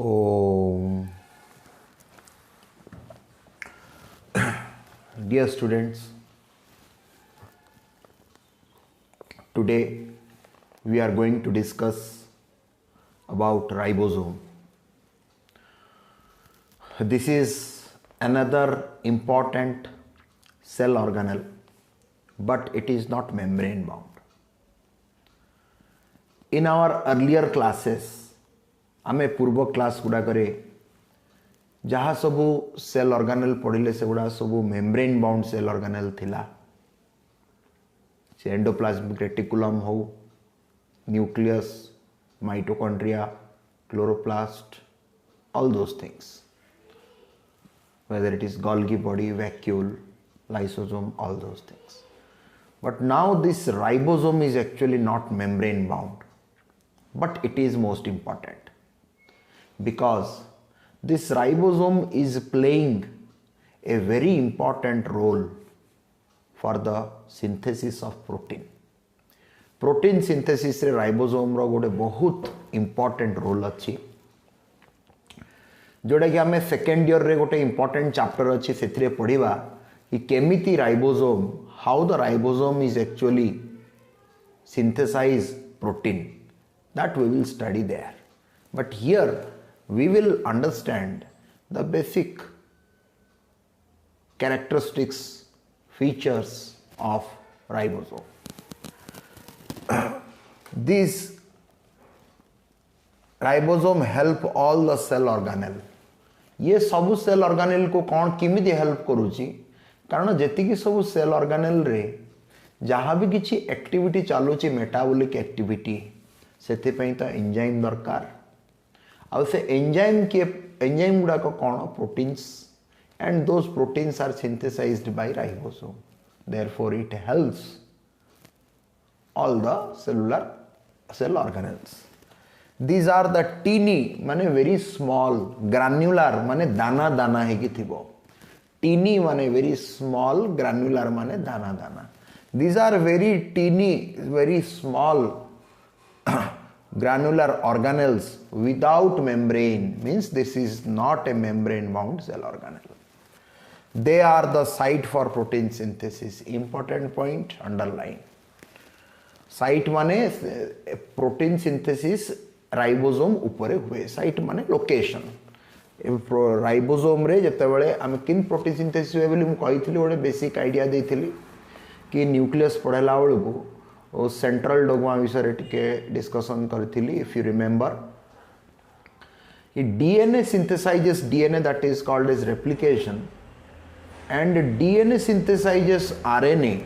Oh, dear students, today we are going to discuss about ribosome. This is another important cell organelle, but it is not membrane bound. In our earlier classes, आमे पूर्व class गुड़ा करे जहाँ सबू cell organelle पढ़िले से गुड़ा सबू membrane bound cell organelle थिला से एंडोप्लाज्मिक रेटिकुलम हो nucleus mitochondria chloroplast all those things, whether it is Golgi body, vacuole, lysosome, all those things. But now this ribosome is actually not membrane bound, but it is most important because this ribosome is playing a very important role for the synthesis of protein. Protein synthesis रे ribosome रो गोटे बहुत important role अच्छी जोड़ा कि आमे second year रे गोटे important chapter अच्छी सेथिरे पढ़िबा कि केमिति ribosome, how the ribosome is actually synthesize protein, that we will study there. But here we will understand the basic characteristics, features of ribosome. These ribosome help all the cell organelle. ये सबु cell organelle को कौन किमिति help करूची कारण जेति कि सबु सेल ऑर्गेनेल रे जहाँ भी किसी एक्टिविटी चालूची मेटाबॉलिक एक्टिविटी सेति पई तो एंजाइम दरकार और से एंजाइम गुड़ा को कौन proteins and those proteins are synthesized by ribosome. Therefore it helps all the cell organelles. These are the teeny माने very small, granular माने दाना दाना है कि थिबो, teeny माने very small, granular माने दाना दाना. These are very teeny, very small granular organelles without membrane, means this is not a membrane bound cell organelle. They are the site for protein synthesis. Important point, underline. Site माने protein synthesis ribosome ऊपर हुए. Site माने location. Ribosome रे जते बेले हम किन protein synthesis हुए बोली मु कहिथिली गोटे बेसिक आइडिया देथिली कि न्यूक्लियस पढ़ला बेलू ओ सेंट्रल डोग्मा विषय टिके डिस्कशन करथिली. If you remember DNA synthesizes DNA, that is called as replication, and DNA synthesizes RNA,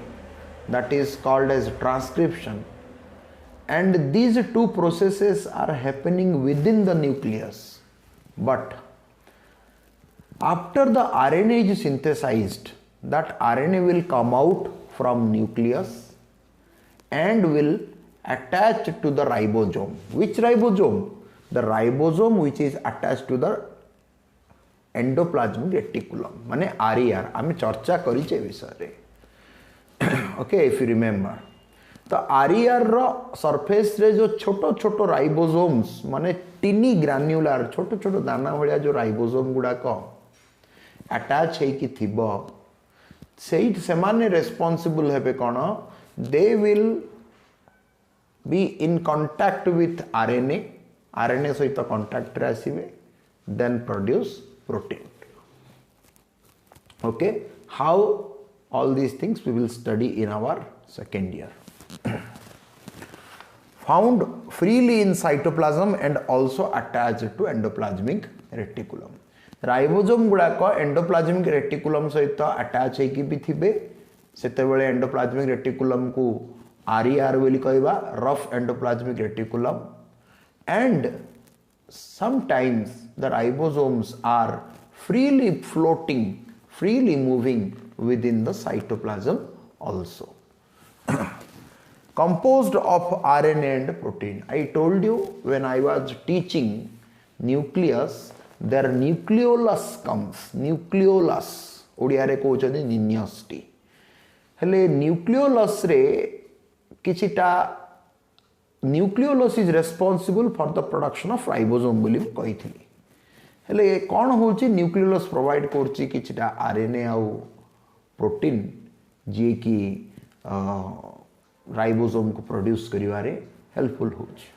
that is called as transcription, and these two processes are happening within the nucleus. But after the RNA is synthesized, that RNA will come out from nucleus and will attach to the ribosome. Which ribosome? The ribosome which is attached to the endoplasmic reticulum, माने RER. आमे चर्चा करिचे विषय रे. Okay, if you remember, तो RER रो surface रे जो छोटो छोटो राइबोसोम्स माने टिनी ग्रान्युलर छोटो छोटो दाना भलिया जो राइबोसोम गुडा को अटैच है कि थिबो सेइट सेमाने रेस्पोंसिबल हेबे कोन, they will be in contact with RNA सहित कांटेक्ट रे आसीबे, then produce protein. Okay, how all these things we will study in our second year. Found freely in cytoplasm and also attached to endoplasmic reticulum. Ribosome गुड़ा को endoplasmic reticulum सहित attach है कि भी थिबे सेते बेले एंडोप्लाज्मिक रेटिकुलम को RER बोली कहबा, rough endoplasmic reticulum, and sometimes the ribosomes are freely floating, freely moving within the cytoplasm also. Composed of RNA and protein. I told you when I was teaching nucleus, their nucleolus comes. Nucleolus Odia रे कहउछनी निन्यसटी. हेले nucleolus रे किछिटा nucleolus is responsible for the production of ribosome बोली कहिथिली. हेले कौन होची nucleolus provide करची किछटा RNA आउ protein जे कि राइबोसोम को प्रोड्यूस करिवारे हेल्पफुल होची.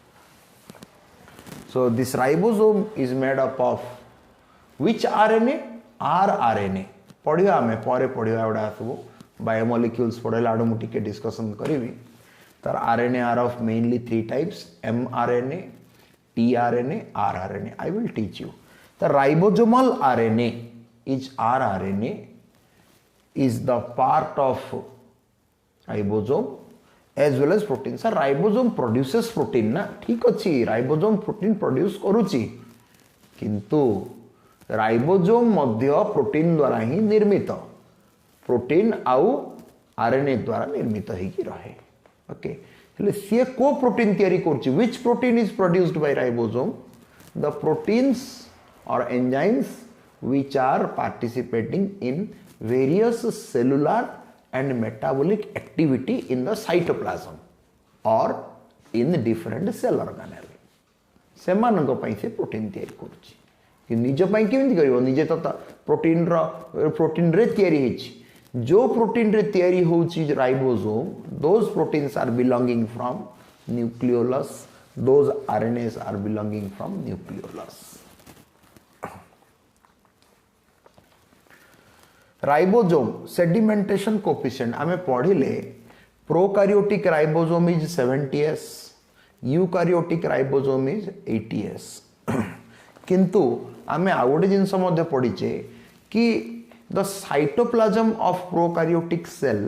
So this ribosome is made up of which RNA? rRNA. पढ़िया आमे परे पढ़िया एवडा सब बायोमोलिक्यूल्स पढ़ेला आडो मु टिके डिस्कशन करिवि. तर RNA are of mainly 3 types: mRNA, tRNA, rRNA. I will teach you. The ribosomal RNA is rRNA is the part of ribosome as well as protein. Sir, ribosome produces protein ना, ठीक अच्छी ribosome protein produce करूची, किंतु ribosome मध्य protein द्वारा ही निर्मित, protein आउ RNA द्वारा निर्मित ही की रहे. Okay, हेले सिए को protein तैयारी करूची. Which protein is produced by ribosome? The proteins or enzymes which are participating in various cellular and metabolic activity in the cytoplasm or in the different cell organelle. सेमानक पई से प्रोटीन तैयारी करूची. कि निज पई केमिति करिवो? निजे तो प्रोटीन रे तैयारी हेची. जो प्रोटीन रे तैयारी होची ribosome, those proteins are belonging from nucleolus, those RNAs are belonging from nucleolus. Ribosome sedimentation coefficient आमे पढ़िले. Prokaryotic ribosome is 70s, eukaryotic ribosome is 80s. किंतु आमे आ गोटे जिनस मध्ये पढ़िचे कि the cytoplasm of prokaryotic cell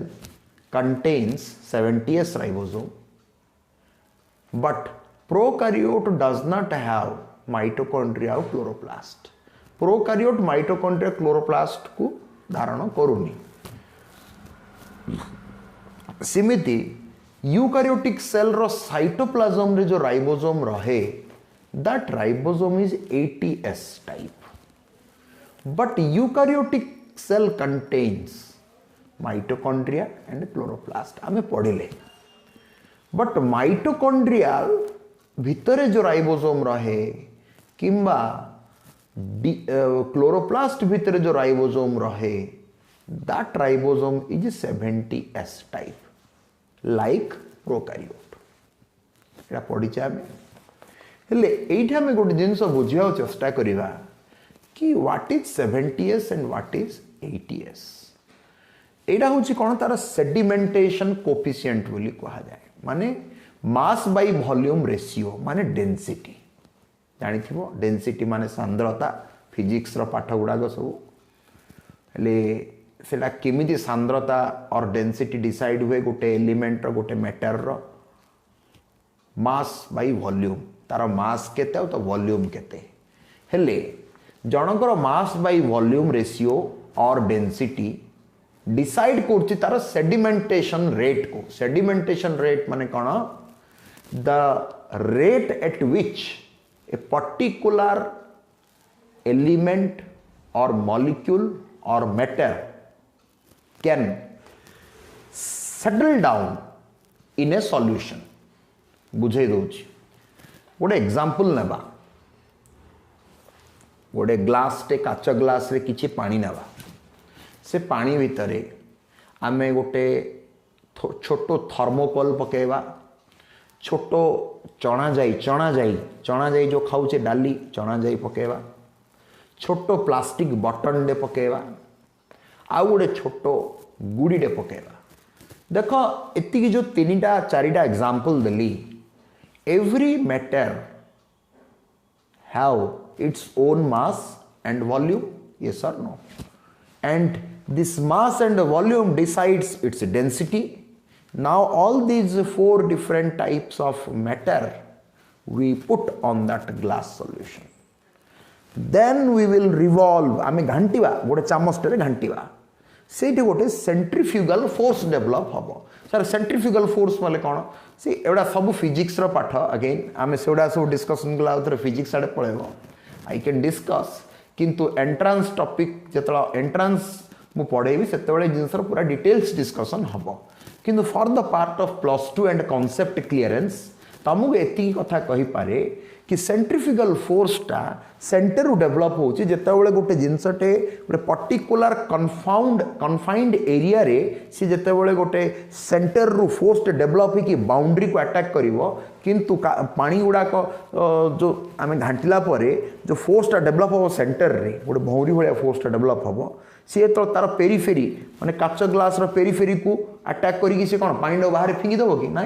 contains 70s ribosome, but prokaryote does not have mitochondria और क्लोरोप्लास्ट. प्रोकार्योट माइटोकॉन्ड्रिया क्लोरोप्लास्ट को धारण करूनी. सिमिति यूकार्योटिक सेल रो साइटोप्लाज्म रे जो राइबोसोम रहे, that ribosome is 80s type, but eukaryotic cell contains mitochondria and chloroplast. आमे पढ़िले. बट माइटोकॉन्ड्रियल भितरे जो राइबोसोम रहे किंबा क्लोरोप्लास्ट भितर जो राइबोसोम रहे, that ribosome is 70s type like prokaryote. एटा पढ़िचे आमे. हेले एइठा में गोटे जिनस बुझिया चेष्टा करिवा कि what is 70s and what is 80s. एइटा होची कोन तार सेडिमेंटेशन कोफिशिएंट बोली कहा जाए. माने मास बाय वॉल्यूम रेशियो माने डेंसिटी. जानिथिबो डेंसिटी माने सांद्रता. फिजिक्स रो पाठ गुडाक सब हेले सेटा केमिति सांद्रता और डेंसिटी डिसाइड हुए गोटे एलिमेंट रो गोटे मैटर रो मास बाय वॉल्यूम. तार मास केते और तो वॉल्यूम केते. हेले जनकर mass by volume ratio or density decide करछि तार सेडिमेंटेशन रेट को. सेडिमेंटेशन रेट माने कोन? The rate at which a particular element or molecule or matter can settle down in a solution. बुझे दोची. गोटे एग्जांपल नेबा. गोटे ग्लास टे काच ग्लास रे किछि पानी नेबा. से पानी भितरे आमे गोटे छोटो थर्मोकोल पकेबा. छोटो चना जाई जो खाऊचे डाली चना जाई पकेबा. छोटो प्लास्टिक बटन डे पकेबा. आ गोटे छोटो गुड़ी डे पकेबा. देख एति जो 3टा 4टा एग्जांपल देली. Every matter have its own mass and volume. Yes or no? And this mass and volume decides its density. Now all these 4 different types of matter we put on that glass solution. Then we will revolve. आमे घंटीवा गोटे चामचटे घंटीवा. सेठी गोटे centrifugal force develop हबो. Sir centrifugal force माने कोन? सी एडा सब physics रो पाठ. Again आमे सेडा सब डिस्कशन गला उतर physics Ade पळेबो. I can discuss, किंतु एंट्रांस टॉपिक जतला एंट्रांस मु पढेबी सेतेबेले जिंसर पूरा डिटेल्स डिस्कशन हबो. किंतु for the part of +2 and concept clearance तुमको एति कथा कहि पारे कि सेंट्रीफ्यूगल फोर्सटा सेंटर रु डेवलप होची जेतेबेले गोटे जिनसटे गोटे पर्टिकुलर कन्फाइंड एरिया रे सी जेतेबेले गोटे सेंटर रु फोर्स डेवलप हो कि बाउंड्री को अटैक करिवो किंतु पानी गुड़ाक जो आम घाटिला जो फोर्सटा डेवलप हो सेंटर रे गोटे भौरी भाया फोर्सटा डेवलप हम सी तो तार पेरीफेरी माने काच ग्लास पेरीफेरी को अटैक करिकी से कौन पानी बाहर फिंगी देव कि ना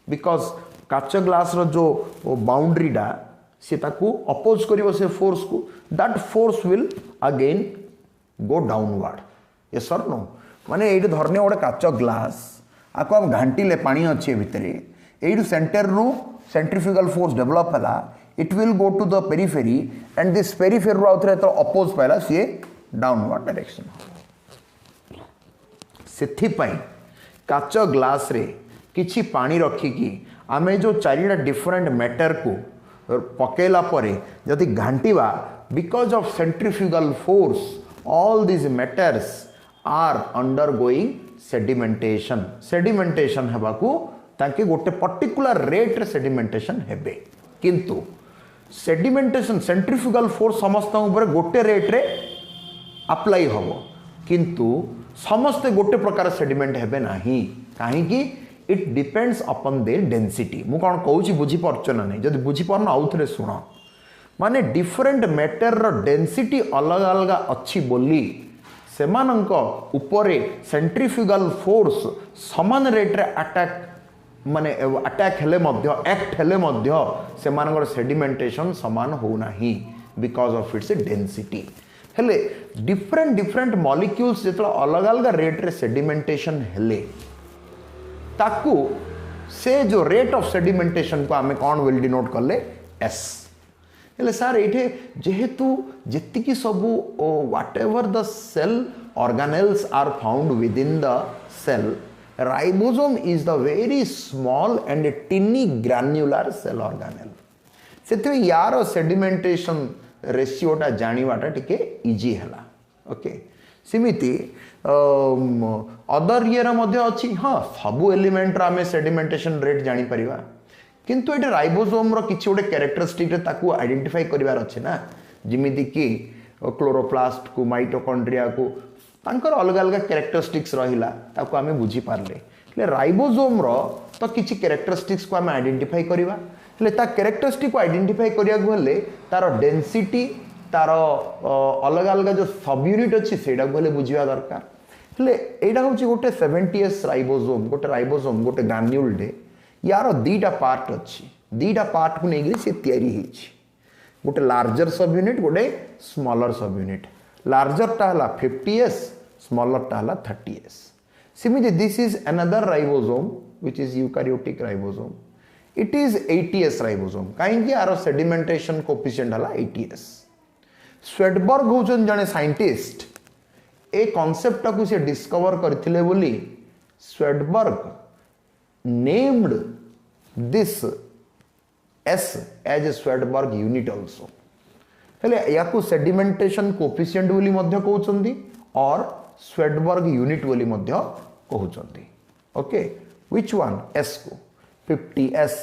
बिकॉज काच ग्लास जो बाउंड्री डा सी ताकू अपोज करिवो से फोर्स को that force will again go downward yes sir no माने ये धरने गोटे काच ग्लास आपको हम घाटिले पानी अच्छे भितर यू सेंटर रु सेंट्रीफ्यूगल फोर्स डेवलप है it will go to the periphery and this periphery रु आउथरे तो अपोज पाइला सी डाउनवर्ड डायरेक्शन सेथिपाई काच ग्लास रे किछि पानी रखिकी आमे जो चारिटा डिफरेंट मैटर को पकेला परे जदि घांटीवा because of centrifugal force all this matters are undergoing sedimentation हेबाकू ताकि गोटे पर्टिकुलर रेट रे सेडिमेंटेशन हेबे किंतु सेडिमेंटेशन सेंट्रीफ्यूगल फोर्स समस्त ऊपर गोटे रेट रे अप्लाई हम किंतु समस्ते गोटे प्रकार सेडिमेंट हेबे नाही कहीं it depends upon their density मु कौन कहूँ बुझीपार ना नहीं जब बुझीपार आउ थे शुण माने डिफरेंट मैटर रो डेंसिटी अलग अलग अच्छी बोली सेमानंक उपरे सेंट्रीफ्यूगल फोर्स समान रेट रे अटैक माने अटैक हेले मध्य एक्ट हेले मध्य सेमानकर सेडिमेंटेशन समान हो नाही बिकॉज ऑफ इट्स डेंसिटी हेले डिफरेंट मॉलिक्यूल्स जो अलग अलग रेट रे सेडिमेंटेशन हेले ताकू से जो रेट ऑफ सेडिमेंटेशन को आमे कौन विल डिनोट कले एस हेले सर ये जेहेतु जी सब whatever the cell organelles are found within the cell ribosome is the very small and tiny granular cell organelle से यार सेडिमेंटेशन रेशियोटा जानिबाटा टिके इजी हैला ओके सिमिति अदर ये अच्छी हाँ सबू एलिमेंट आम सेडिमेंटेशन रेट जानी परिवा किंतु ये राइबोसोम किसी गोटे कैरेक्टरिस्टिक आइडेंटिफाई करार अच्छे ना जिमिति कि क्लोरोप्लास्ट को माइटोकॉन्ड्रिया को तांकर अलग अलग कैरेक्टरिस्टिक्स रहिला ताको आमे बुझी पारले राइबोसोम तो किसी कैरेक्टरिस्टिक्स को आमे आइडेंटिफाई करवा ता कैरेक्टरिस्टिक को आइडेंटिफाई करिया तार डेंसिटी तार अलग अलग जो सब यूनिट अच्छी से बुझा दरकार हेले यहाँ हूँ गोटे 70s राइबोसोम गोटे ग्रान्यूल डे यार दीटा पार्ट अच्छी दीटा पार्ट को लेकिन सी तैयारी गोटे लार्जर सब यूनिट गोटे स्मॉलर सब यूनिट लार्जर टा 50s स्मॉलर टा 30s सिमिति this is another ribosome which is eukaryotic ribosome it is 80s ribosome कहीं यार सेडिमेंटेशन कोफिशिएंट हला 80s स्वेटबर्ग होचन जने साइंटिस्ट ए कॉन्सेप्ट को से डिस्कवर करथिले बोली Svedberg named this S as a Svedberg unit also हेले याकू सेडिमेंटेशन कोफिशिएंट बोली मध्य कहउचंदी और स्वेटबर्ग यूनिट बोली मध्य कहउचंदी ओके व्हिच वन एस को 50s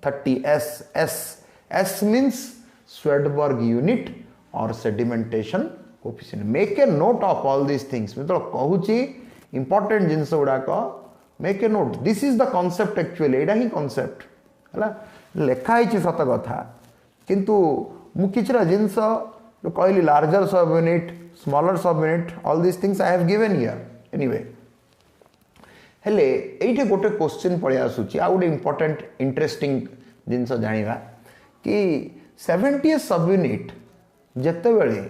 30s s means Swedberg unit or sedimentation coefficient. Make a note of all these things. मैं तो कहूची important genus गुड़ाक make a note. This is the concept actually. Etah he concept है लेखा ही सत कथा किंतु मु किछरा जिनस जो कहली larger sub unit, smaller sub unit, all these things I have given here. Anyway. हेले ये गोटे क्वेश्चन पड़े आसूची आ गोटे इंपोर्टेंट इंटरेस्टिंग जिनस जानिबा कि 70s सब यूनिट जत्ते बेले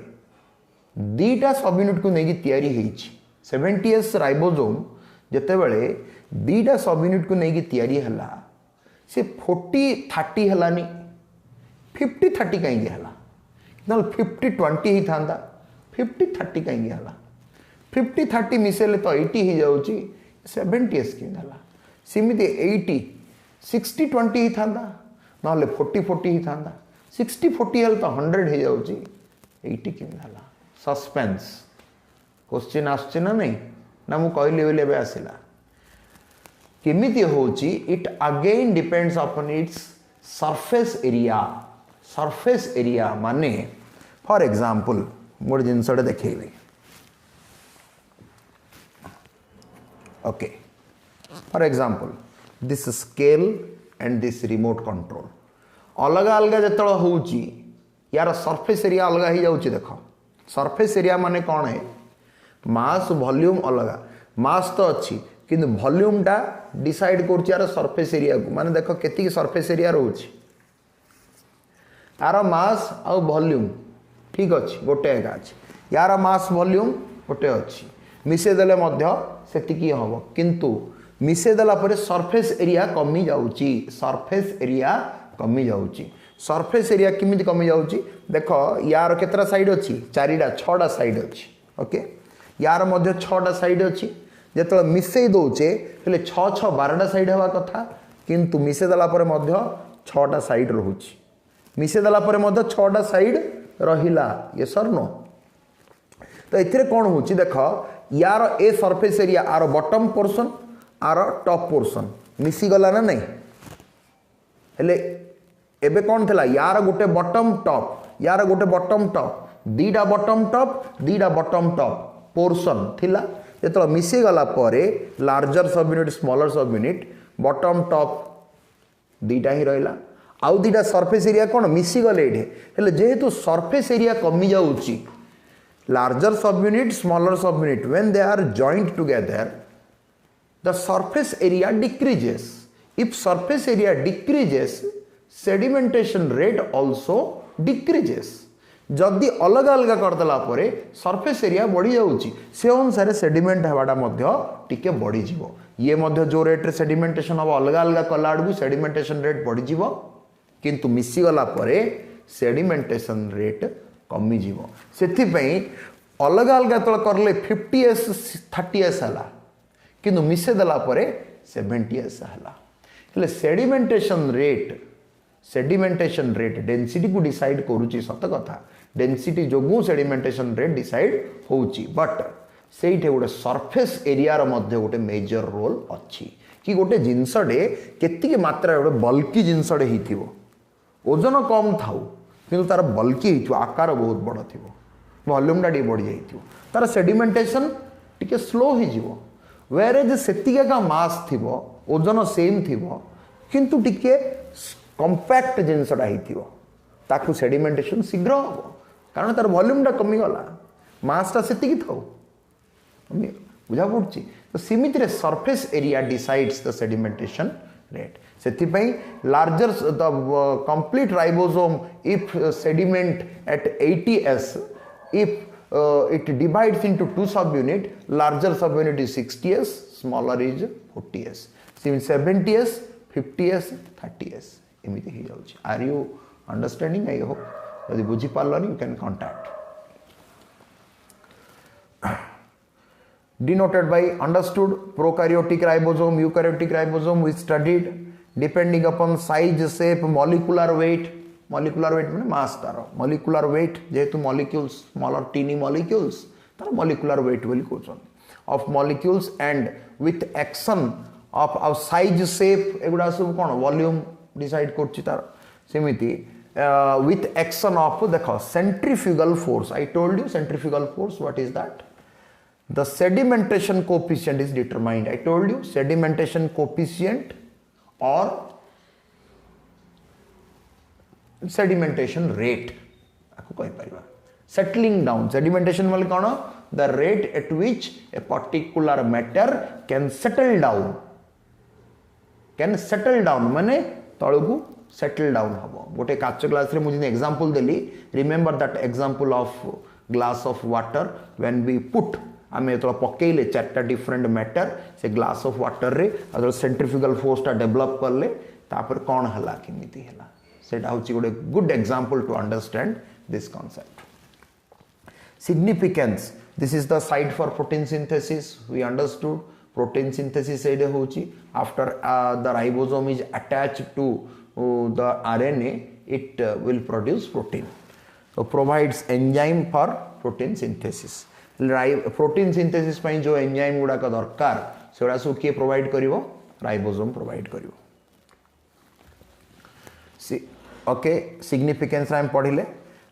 दीटा सब यूनिट को नेकी तैयारी हेछि 70s राइबोसोम जत्ते बेले दीटा सब यूनिट को नेकी तैयारी हला से 40-30 हलानी 50-30 कहीं हला न 50-20 ही थांदा 50-30 कहीं हला 50-30 मिसेले तो 80 ही जाउची 70s की सिमिति 80-60-20 ही था ना 40-40 ही था 60-40 हेल्थ 100 ही जाऊँगी 80 की सस्पेंस क्वेश्चन आसना नहीं ना मु कहली बोले आसला केमिति होची it again depends upon its surface area माने फॉर एग्जांपल मोर जिनसटे देखैबे okay for example this scale and this remote control अलग अलग जतल होची यार सरफेस एरिया अलग ही जाउची देख सरफेस एरिया माने कौन है मास वॉल्यूम अलग मास तो अच्छी किंतु वॉल्यूम टा डिसाइड कर यार सरफेस एरिया को माने देख केती सरफेस एरिया रोची यार मास आ वॉल्यूम ठीक अच्छी गोटे एका अच्छी यार मास वॉल्यूम गोटे अच्छी मिसे देले मध्य सेतिकी हबो किंतु मिसे देला परे सरफेस एरिया कमी जाउची सरफेस एरिया कमी जाउची सरफेस एरिया किमिति कमी जाउची देखो यार केतरा साइड अच्छी चारिटा छटा साइड अच्छी ओके यार मध्य छटा साइड अच्छी जेतले मिसई दउचे हेले 6 6 12टा साइड हवा कथा किंतु मिसे देला परे मध्य 6टा साइड रहउची मिसे देला परे मध्य 6टा साइड रहिला यस और नो तो एथिरे कोन होची देखो यार ए सरफेस एरिया आर बॉटम पोर्शन आर टॉप पोर्शन मिसी गला ना नहीं हेले एबे कौन थला यार गोटे बॉटम टॉप यार गोटे बॉटम टॉप दीटा बॉटम टॉप पोर्शन थिला जेतला मिसी गला परे larger subunit smaller subunit bottom top दीटा ही रहला आउ दीटा सरफेस एरिया कौन मिसी गले एठे हेले जेहेतु सरफेस एरिया कमी जाउची larger subunit smaller subunit when they are joined together the surface area decreases if surface area decreases sedimentation rate also decreases जदि अलग अलग करदेला परे सरफेस एरिया बढ़ी जाउची से अनुसार सेडिमेंट हेबाटा मध्य टिके बढ़ी जीवो ये मध्य जो रेट रे सेडिमेंटेशन हम अलग अलग कला आडू सेडिमेंटेशन रेट बढ़ी जीवो किंतु मिसी गला परे सेडिमेंटेशन रेट कमी जीवो सेथि पई अलग अलग तळ करले 50s 30s हला किंतु मिसे देला परे 70s हला हेले सेडिमेंटेशन रेट डेंसिटी को डिसाइड करूची सत कथा डेंसिटी जोगु सेडिमेंटेशन रेट डिसाइड होउची बट सेइठे गोटे सरफेस एरिया रो मध्य गोटे मेजर रोल अछि कि गोटे जिंसडे केतिके मात्रा गोटे बल्की जिंसडे हिथिबो ओजन कम थाउ किंतु तार बल्की हिथिबो आकार बहुत बड़ थिबो वॉल्यूम टा टी बढ़ी जाइथिबो तार सेडिमेंटेशन टिके स्लो हि जीवो वेरेज सेतिके का मास थिबो ओजन सेम थिबो किंतु टिके कंपैक्ट जिनसटा हिथिबो ताकू सेडिमेंटेशन शीघ्र हो कारण तार वॉल्यूम टा कमी गला मास टा सेतिकी थाउ बुझा पड़छि तो सीमित रे surface area decides the sedimentation rate सेथिपई larger the complete ribosome if sediment at 80s if it divides into two subunit larger subunit is 60s smaller is 40s 70s 50s 30s एमिति ही जाउछि are you understanding I hope यदि बुझी पारलनी you can contact denoted by understood prokaryotic ribosome eukaryotic ribosome we studied depending upon size shape molecular weight माने mass तार molecular weight जेहेतु molecules smaller teeny molecules तार molecular weight बोली कहउछन of molecules and with action of our size shape एगुडा सब कोन volume decide करछि तार सेमिति with action of देखो centrifugal force I told you centrifugal force what is that the sedimentation coefficient is determined I told you sedimentation coefficient or sedimentation rate आपको कहि परिबा settling down sedimentation वाले कोन the rate at which a particular matter can settle down माने तळकु settle down हबो गोटे काच glass रे मुझे example Delhi remember that example of glass of water when we put आमे तो पकेले चारटा डिफरेंट मैटर से ग्लास ऑफ वाटर रे अदर सेंट्रीफ्यूगल फोर्स टा डेवलप करले तापर कोन हला किमिति हला सेटा होची गोटे good example to understand this concept significance this is the site for protein synthesis we understood protein synthesis एडे होची after the ribosome is attached to the RNA it will produce protein so provides enzyme for protein synthesis protein synthesis जो enzyme गुड़ा का दरकार से सब किए provide करिवो राइबोसोम प्रोवाइड करिवो ओके सिग्निफिकेंस आम पढ़िले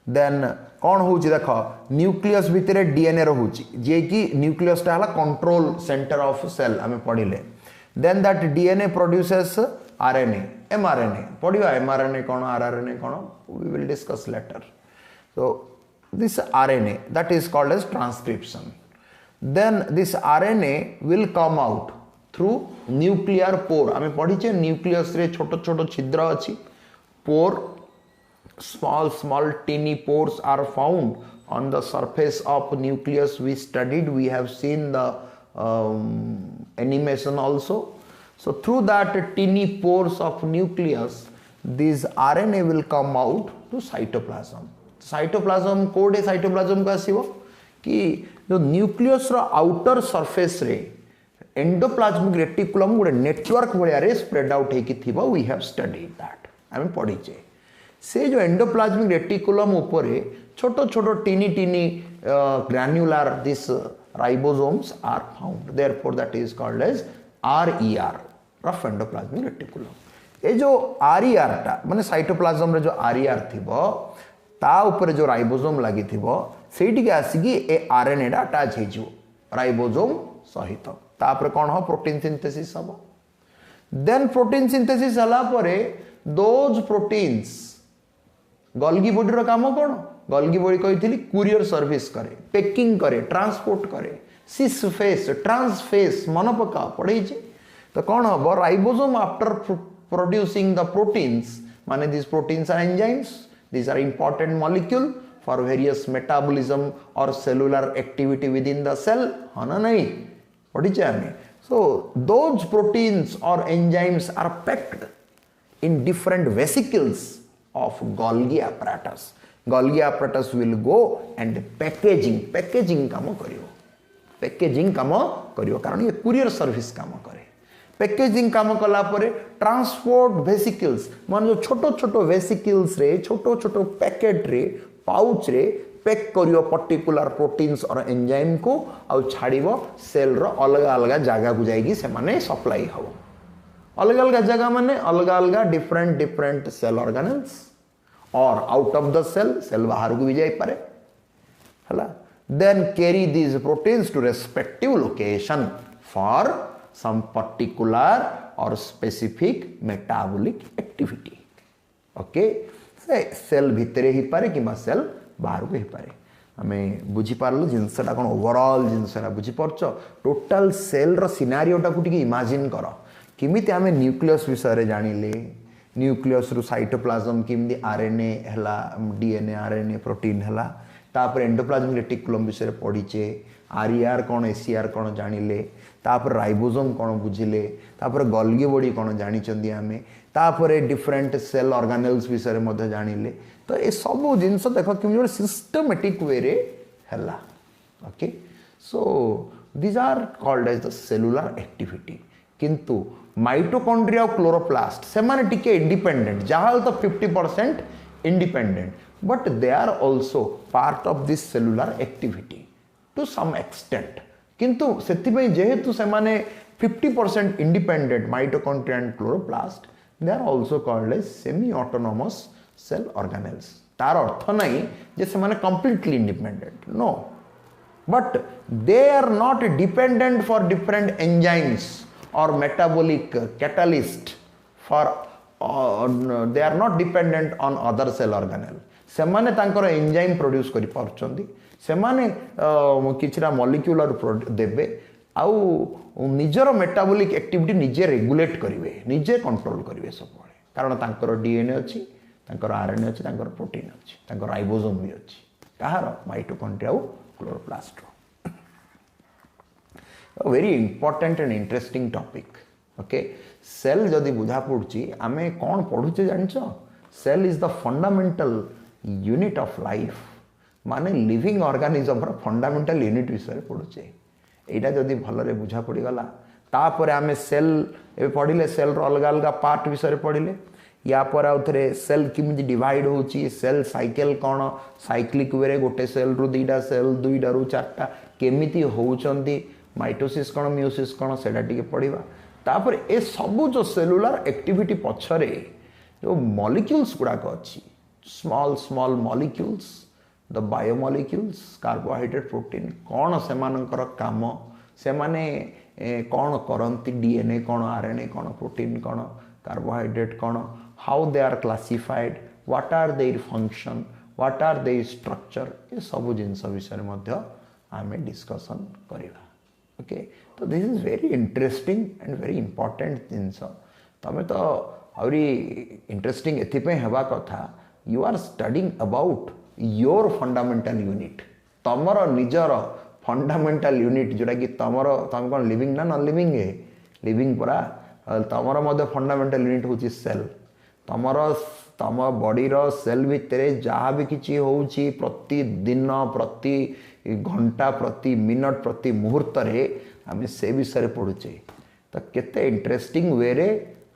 देन कौन हो देख न्यूक्लियस भितर डीएनए रोचे जे कि न्यूक्लियस टा कंट्रोल सेंटर ऑफ सेल आम पढ़िले then that DNA produces RNA mRNA पढ़िया एमआरएनए कौन आरआरएनए कौन we will discuss later so this RNA that is called as transcription then this RNA will come out through nuclear pore आमे पढ़िचे nucleus रे छोट छोट छिद्र अछि pore small teeny pores are found on the surface of nucleus we studied we have seen the animation also so through that teeny pores of nucleus this RNA will come out to cytoplasm cytoplasm कोडे cytoplasm को आसीबो कि जो nucleus रो outer surface रे endoplasmic reticulum गोटे network भलिया रे spread out हे कि थिबो we have studied that आमे पढिचे से जो एंडोप्लाज्मिक रेटिकुलम ऊपरे छोटो छोटो tiny tiny granular this ribosomes are found therefore that is called as RER rough endoplasmic reticulum ए जो आरईआर टा माने साइटोप्लाज्म रे जो आरईआर थिबो ता ऊपर जो राइबोसोम लगी थिबो सेठी के आसीकी ए आरएनए डा अटैच हे जो राइबोसोम सहित तापर कोन हो प्रोटीन सिंथेसिस हबो देन प्रोटीन सिंथेसिस हला परे दोज प्रोटीन्स गोल्गी बॉडी रो काम कोन गोल्गी बॉडी कहिथिली कुरियर सर्विस करे पैकिंग करे ट्रांसपोर्ट करे सिस फेस ट्रांसफेस मन पका पढ़े तो कोन हबो ribosome after producing the proteins माने this proteins are enzymes these are important molecule for various metabolism or cellular activity within the cell hana nahi padiche ame so those proteins or enzymes are packed in different vesicles of Golgi apparatus will go and packaging काम करियो कारण ये courier service काम करे packaging काम कला परे transport vesicles मान जो छोटो छोटो वेसिकल्स रे छोटो छोटो पैकेट रे पाउच रे पैक करियो पर्टिकुलर प्रोटीन्स और एंजाइम को आ छाड़िबो सेल रो अलग अलग जगह को जाईगी से माने सप्लाई हबो अलग अलग जगह माने अलग अलग डिफरेंट सेल ऑर्गेनल्स और आउट ऑफ द सेल बाहर को भी जाई पारे हला then carry these proteins to respective location for some particular or specific metabolic activity okay से सेल भितरे ही पारे कि सेल बाहर को ही पारे हमें बुझी पारलो जिनसटा कोन ओवरऑल जिनसटा बुझी परछ टोटल सेल रो सिनेरियो टा को टिके इमेजिन करो किमिति हमें न्यूक्लियस विषय रे जानिले न्यूक्लियस रु साइटोप्लाज्म किमिति आरएनए हला डीएनए आरएनए प्रोटीन हला तापर एंडोप्लाज्मिक रेटिकुलम विषय पढ़ीचे आरईआर कौन एसीआर कौन जानिले तापर राइबोसोम कौन बुझिले तापर गोल्गी बॉडी कौन जानिचंदी आमे तापर डिफरेंट सेल ऑर्गेनल्स विषय मध्ये जानिले तो ए सब जिंस देखो कि सिस्टमैटिक वे रे हला okay so these are called as the cellular activity किंतु माइटोकॉन्ड्रिया और क्लोरोप्लास्ट से माने टिके इंडिपेंडेंट जहाल तो 50% independent but they are also part of this cellular activity to some extent किंतु सेतिपई जेहेतु से माने 50% independent mitochondria and chloroplast they are also called as semi autonomous cell organelles तार अर्थ नहीं जे से माने completely independent no but they are not dependent for different enzymes or metabolic catalyst for they are not dependent on other cell organelle semane tankara enzyme produce kari parchandi semane kichira molecular debe au nijero metabolic activity nije regulate karibe nije control karibe सब कारण तांकर DNA अछि तांकर RNA अछि तांकर protein अछि तांकर ribosome भी अछि कहार माइटोकॉन्ड्रिया और chloroplast A very important and interesting topic okay cell जदि बुझा पड़ुची आमे कौन पढ़ुचे जानछो cell is the fundamental unit of life माने living organism रो fundamental unit विषय पढ़ुचे एटा जदि भलरे बुझा पड़ी गला तापर आमे cell ए पढ़िले cell रो अलग अलग पार्ट विषय पढ़िले या पर आउथरे सेल किमिति डिवाइड होची सेल साइकिल कोन साइक्लिक वे रे गोटे सेल रु दुईटा सेल दुईटा रु चारटा केमिति होउचंदी माइटोसिस कौन मियोसिस कौन सेटा टिके पढ़िबा तापर ए सबू जो सेलुलर एक्टिविटी पछरे जो मॉलिक्यूल्स गुड़ाक अच्छी small small molecules the biomolecules carbohydrate protein कौन से मानकर काम से माने कौन करती डीएनए कौन आरएनए कौन प्रोटीन कौन कार्बोहाइड्रेट कौन how they are classified what are their function what are their structure ये सब जिनस विषय आम डिस्कसन करवा ओके तो this is very interesting and very important जिनस तमें तो आउरी इंटरेस्टिंग एथिपे हेबा कथा you are studying about your fundamental unit तमर निजर फंडामेंटल यूनिट जोटा कि तमर तुम कौन लिविंग ना नॉन लिविंग है लिविंग परा तमर मध्य फंडामेंटल यूनिट हूँ सेल तमर तम बॉडी रो सेल भितर जहाँ भी किसी होउची प्रति दिन प्रति घंटा प्रति मिनट प्रति मुहूर्त रे आम से विषय पढ़ुचे तो केते इंटरेस्टिंग वे रे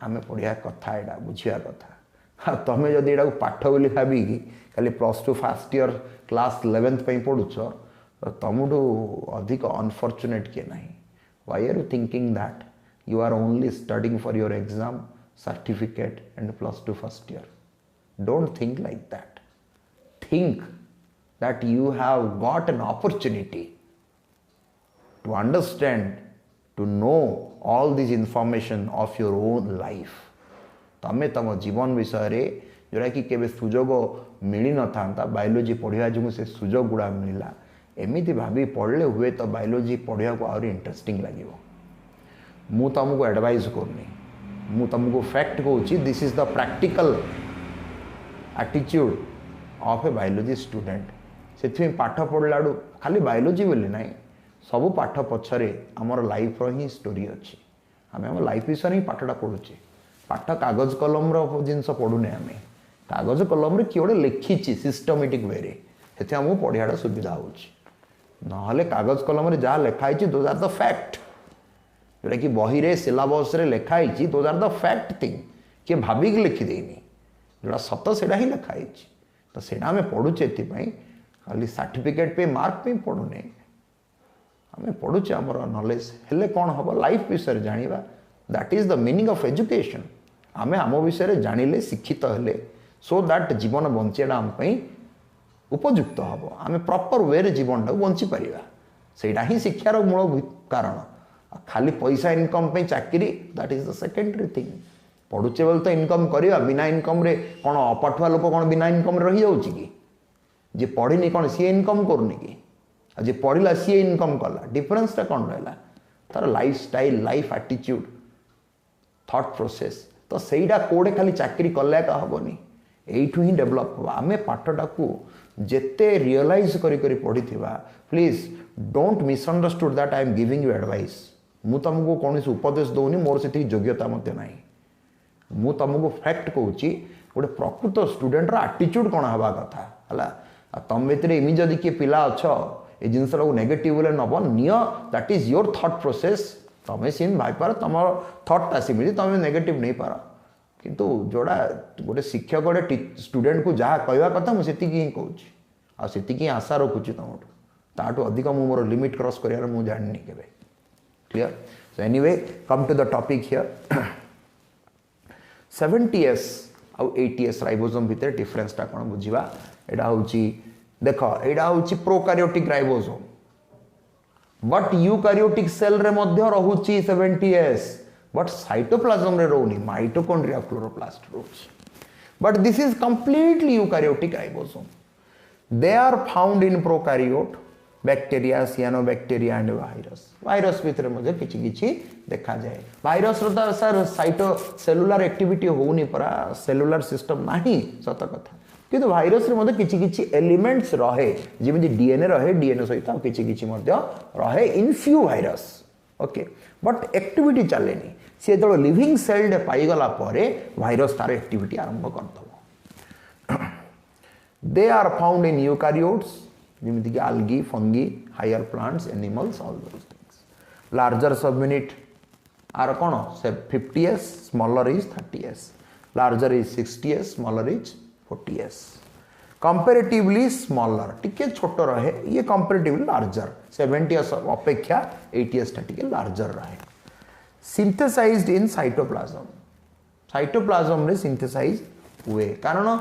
आम पढ़िया कथा एटा बुझिया कथा तमें जदि एटा पाठ बोली भाविकी खाली +2 फर्स्ट ईयर क्लास 11th पढ़ुच तुमठू अधिक अनफॉर्चुनेट किए नहीं why are you thinking that you are only studying for your exam certificate and +2 first year don't think like that think that you have got an opportunity to understand to know all this information of your own life तमें तम जीवन विषय रे जोरा कि केबे सुजोग मिली न था बायोलॉजी पढ़िया जो से सुजोग गुड़ा मिला एमिति भाभी पढ़ले हुए तो बायोलॉजी पढ़िया को और इंटरेस्टिंग लगे मु तुमको एडवाइज करनी मु तुमको फैक्ट कहूँ this is the practical attitude of A biology student से पाठ पढ़ला खाली बायोलॉजी बोली ना सबू पाठ पछरे आमर लाइफ ही स्टोरी अच्छी आम आम लाइफ विषय ही पाठटा पढ़ुचे पाठ कागज कलम जिनस पढ़ुने आम कागज कलम रे किए लिखी सिस्टमेटिक वे से आमको पढ़ियाटा सुविधा होना कागज कलम रे जहाँ लिखाई दोज आर द फैक्ट जोटा कि बही रे सिलेबस रे लिखाई those are the fact thing किए भाविक लिखिदेनी जोड़ा सत से ही लिखाई तो सेटा आम पढ़ुचे खाली सर्टिफिकेट पे मार्क पे पढ़ुने आम पढ़ुचे आमर नॉलेज हेले कौन हम लाइफ विषय जानिबा that is the meaning of education आम आम विषय जानिले शिक्षित हेले सो दैट जीवन बंचियाटा आम उपयुक्त हम आम प्रॉपर वे रे जीवन टाक बंची पारिबा सेटा ही शिक्षार मूल कारण खाली पैसा इनकम पे चाकरी that is the secondary thing पढ़ुचे बोले तो इनकम करवा बिना इनकम रे कौन अपाठुआ लोक कौन बिना इनकम रही जाऊँगी कि जे पढ़ी कौन सी इनकम करूनी कि जे पढ़ला सी इनकम कला डिफरेंसटा कौन रहा तार life style life attitude thought process तो सहीटा कौटे खाली चाकरी कले का हेनी यू ही डेभलप हम आम पाठटा को जेते रियलाइज करी पढ़ी please don't misunderstood that I am giving you advice मु तुमको कौन उपदेश दौनी मोर से योग्यता ना मु तुमको फैक्ट कहूँ गोटे प्रकृत स्टूडेंटर आटीट्यूड कौन हवा कथा है तुम भर इमी जदि किए पिला अच्छ ये जिनस नेगेटिव नब नि that is your thought process तुम्हें सीन भाईपार तुम थॉटा सेमती तुम नेगेटिव नहीं पार किंतु जोड़ा गोटे शिक्षक गोटे स्टूडेंट को जहाँ कहवा कथा मुझे ही कहूँ आती आशा रखुची तुमठू ताठू अधिक मु मोर लिमिट क्रॉस कर मुझे जानी के clear so anyway come to the topic here 70S आउ 80S राइबोसोम भितर डिफरेंसटा कौन बुझा एटा हूँ देख एटा हूँ prokaryotic ribosome but eukaryotic cell रे मध्य रहुची 70S बट साइटोप्लाज्म रे रोनी माइटोकॉन्ड्रिया क्लोरोप्लास्ट रोची but this is completely eukaryotic ribosome they are found in prokaryote bacteria cyanobacteria and virus भितर मध्य किछि किछि देखा जाए वायरस रो सर साइटो सेलुलर एक्टिविटी होनी परा सेलुलर सिस्टम नाही सत कथा किंतु वायरस रे मध्य किछि किछि एलिमेंट्स रहे जेमिति डीएनए रहे डीएनए सहित किछि किछि मध्य रहे in few virus okay but activity चलेनी सी जो लिविंग सेल डे पाईगला परे वायरस तार एक्टिविटी आरंभ करदब they are found in eukaryotes जिमिति algae, fungi, higher plants, animals, all those things. Larger subunit are कौन 50S, smaller is 30S. Larger is 60S, smaller is 40S. Comparatively smaller, टिके छोटो रहे ये comparatively larger. 70S अपेक्षा 80S टिके larger रहे. Synthesized in cytoplasm cytoplasm रे synthesize हुए कारण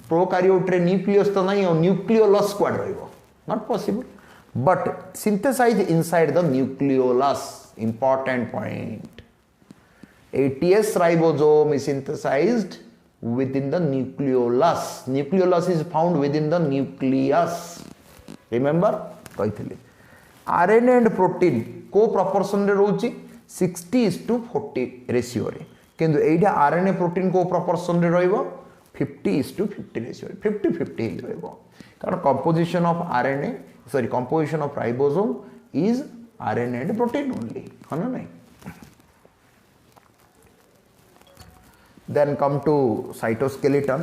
प्रोकार्योट रे न्यूक्लियस तो नहीं और न्यूक्लियोलस क्वाड रहिबो not possible but synthesize inside the nucleolus important point ATS ribosome is synthesized within the nucleolus nucleolus is found within the nucleus remember कहथिले RNA and protein को proportion रे रहउची 60:40 रेशियो रे किंतु एइडा RNA प्रोटीन को proportion रे रहइबो 50:50 ratio रे 50-50 ही रहइबो कारण composition of RNA sorry composition of ribosome is RNA and protein only है ना नहीं then come to cytoskeleton